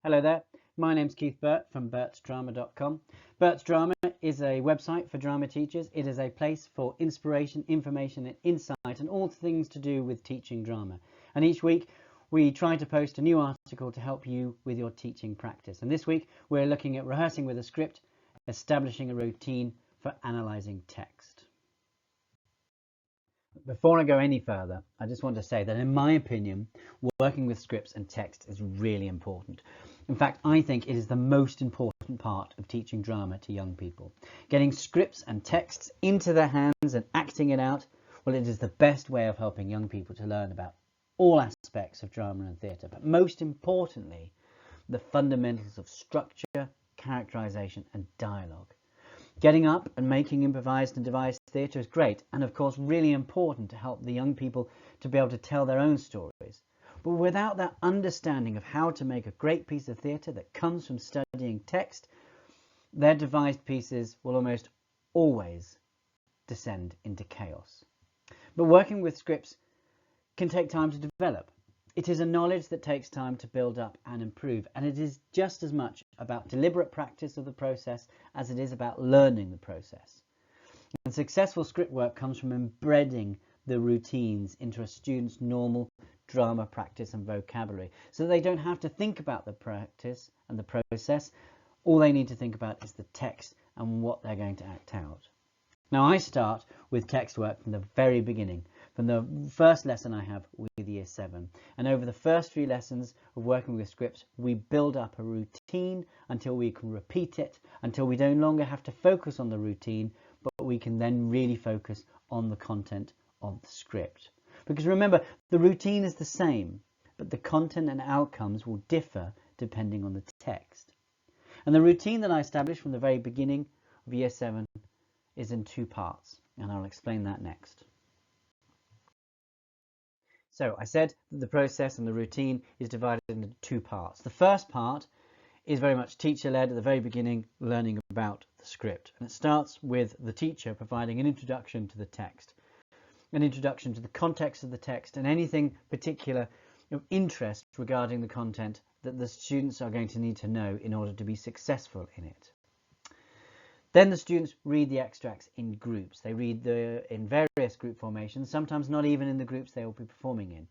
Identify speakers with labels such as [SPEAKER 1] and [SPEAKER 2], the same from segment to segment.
[SPEAKER 1] Hello there, my name's Keith Burt from burtsdrama.com. Burt's Drama is a website for drama teachers. It is a place for inspiration, information and insight and all things to do with teaching drama. And each week we try to post a new article to help you with your teaching practice. And this week we're looking at rehearsing with a script, establishing a routine for analysing text. Before I go any further, I just want to say that in my opinion, working with scripts and text is really important. In fact, I think it is the most important part of teaching drama to young people. Getting scripts and texts into their hands and acting it out, well, it is the best way of helping young people to learn about all aspects of drama and theatre, but most importantly, the fundamentals of structure, characterisation and dialogue. Getting up and making improvised and devised theatre is great and of course really important to help the young people to be able to tell their own stories. But without that understanding of how to make a great piece of theatre that comes from studying text, their devised pieces will almost always descend into chaos. But working with scripts can take time to develop. It is a knowledge that takes time to build up and improve, and it is just as much about deliberate practice of the process as it is about learning the process. And successful script work comes from embedding the routines into a student's normal drama practice and vocabulary, so that they don't have to think about the practice and the process. All they need to think about is the text and what they're going to act out. Now I start with text work from the very beginning, from the first lesson I have with Year 7. And over the first few lessons of working with scripts, we build up a routine until we can repeat it, until we no longer have to focus on the routine, but we can then really focus on the content of the script. Because remember, the routine is the same, but the content and outcomes will differ depending on the text. And the routine that I established from the very beginning of Year 7 is in two parts, and I'll explain that next. So I said that the process and the routine is divided into two parts. The first part is very much teacher-led at the very beginning, learning about the script. And it starts with the teacher providing an introduction to the text, an introduction to the context of the text and anything particular of interest regarding the content that the students are going to need to know in order to be successful in it. Then the students read the extracts in groups. They read in various group formations, sometimes not even in the groups they will be performing in.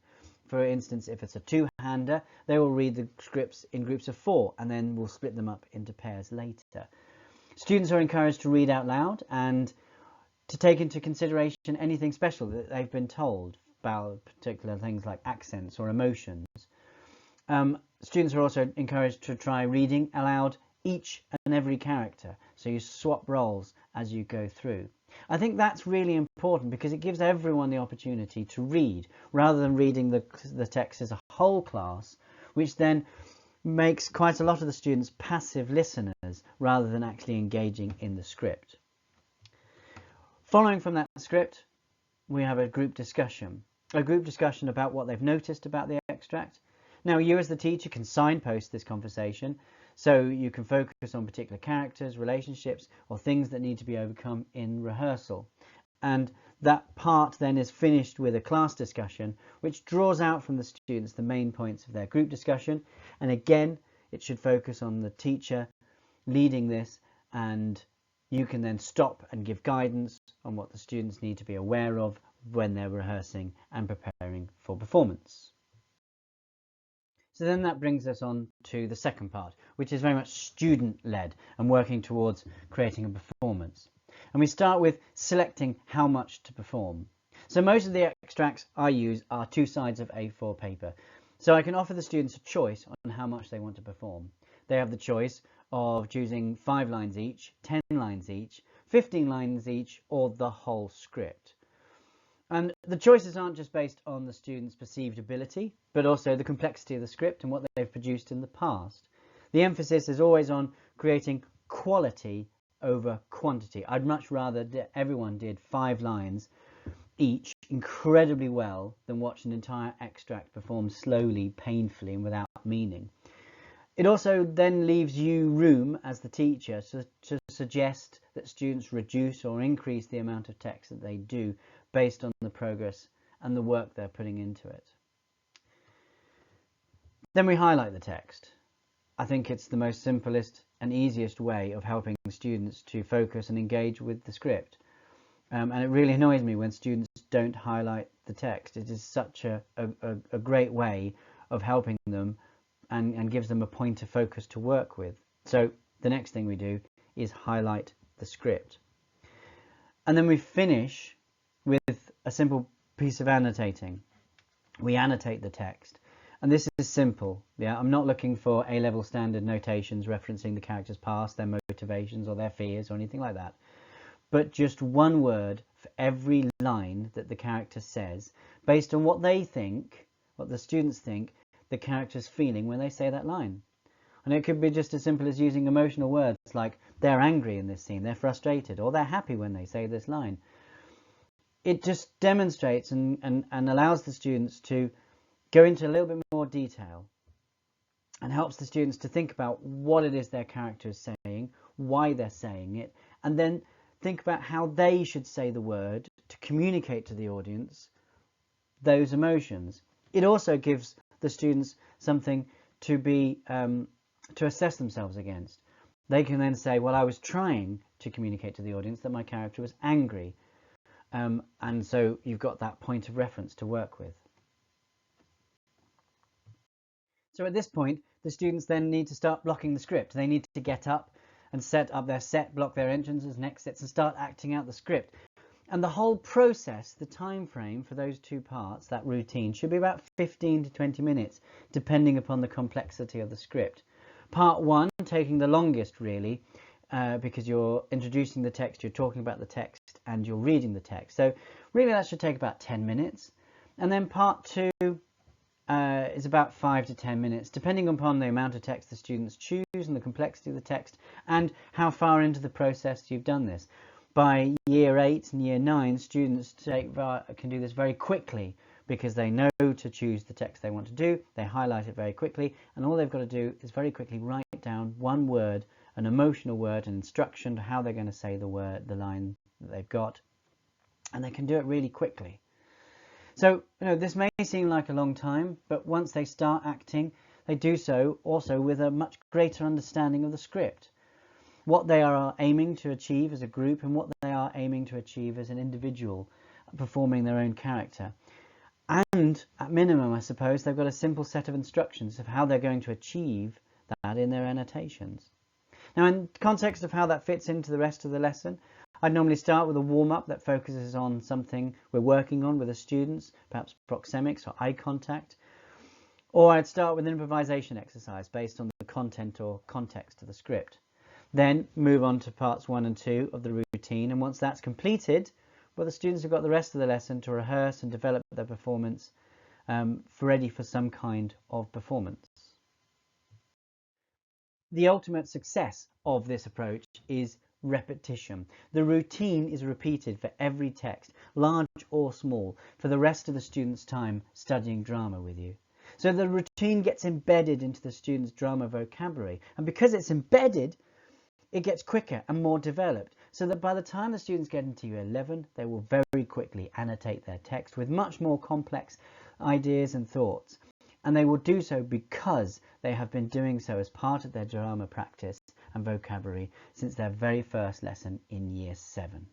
[SPEAKER 1] For instance, if it's a two-hander, they will read the scripts in groups of 4 and then we'll split them up into pairs later. Students are encouraged to read out loud and to take into consideration anything special that they've been told about particular things like accents or emotions. Students are also encouraged to try reading aloud each and every character, so you swap roles as you go through. I think that's really important because it gives everyone the opportunity to read rather than reading the text as a whole class, which then makes quite a lot of the students passive listeners rather than actually engaging in the script. Following from that script, we have a group discussion about what they've noticed about the extract. Now you as the teacher can signpost this conversation, so you can focus on particular characters, relationships or things that need to be overcome in rehearsal. And that part then is finished with a class discussion which draws out from the students the main points of their group discussion, and again it should focus on the teacher leading this, and you can then stop and give guidance on what the students need to be aware of when they're rehearsing and preparing for performance. So then that brings us on to the second part, which is very much student-led and working towards creating a performance. And we start with selecting how much to perform. So most of the extracts I use are 2 sides of A4 paper. So I can offer the students a choice on how much they want to perform. They have the choice of choosing 5 lines each, 10 lines each, 15 lines each, or the whole script. And the choices aren't just based on the students' perceived ability, but also the complexity of the script and what they've produced in the past. The emphasis is always on creating quality over quantity. I'd much rather that everyone did 5 lines each incredibly well than watch an entire extract performed slowly, painfully and without meaning. It also then leaves you room as the teacher to suggest that students reduce or increase the amount of text that they do based on the progress and the work they're putting into it. Then we highlight the text. I think it's the most simplest and easiest way of helping students to focus and engage with the script. And it really annoys me when students don't highlight the text. It is such a great way of helping them and gives them a point of focus to work with. So the next thing we do is highlight the script. And then we finish with a simple piece of annotating. We annotate the text. And this is simple. Yeah, I'm not looking for A-level standard notations referencing the character's past, their motivations or their fears or anything like that. But just one word for every line that the character says based on what they think, what the students think the character's feeling when they say that line. And it could be just as simple as using emotional words like they're angry in this scene, they're frustrated, or they're happy when they say this line. It just demonstrates and allows the students to go into a little bit more detail and helps the students to think about what it is their character is saying, why they're saying it, and then think about how they should say the word to communicate to the audience those emotions. It also gives the students something to be to assess themselves against. They can then say, well, I was trying to communicate to the audience that my character was angry. And so you've got that point of reference to work with. So at this point, the students then need to start blocking the script. They need to get up and set up their set, block their entrances, next sets, and start acting out the script. And the whole process, the time frame for those two parts, that routine, should be about 15 to 20 minutes, depending upon the complexity of the script. Part 1 taking the longest, really, because you're introducing the text, you're talking about the text, and you're reading the text. So really that should take about 10 minutes. And then part 2 is about 5 to 10 minutes, depending upon the amount of text the students choose and the complexity of the text and how far into the process you've done this. By year 8 and year 9, students can do this very quickly because they know to choose the text they want to do, they highlight it very quickly, and all they've got to do is very quickly write down one word, an emotional word, an instruction to how they're going to say the line that they've got, and they can do it really quickly. So, this may seem like a long time, but once they start acting, they do so also with a much greater understanding of the script, what they are aiming to achieve as a group and what they are aiming to achieve as an individual performing their own character. And at minimum, I suppose, they've got a simple set of instructions of how they're going to achieve that in their annotations. Now, in context of how that fits into the rest of the lesson, I'd normally start with a warm-up that focuses on something we're working on with the students, perhaps proxemics or eye contact. Or I'd start with an improvisation exercise based on the content or context of the script. Then move on to parts 1 and 2 of the routine, and once that's completed, well, the students have got the rest of the lesson to rehearse and develop their performance ready for some kind of performance. The ultimate success of this approach is repetition. The routine is repeated for every text, large or small, for the rest of the student's time studying drama with you. So the routine gets embedded into the student's drama vocabulary, and because it's embedded, it gets quicker and more developed, so that by the time the students get into year 11, they will very quickly annotate their text with much more complex ideas and thoughts. And they will do so because they have been doing so as part of their drama practice and vocabulary since their very first lesson in year 7.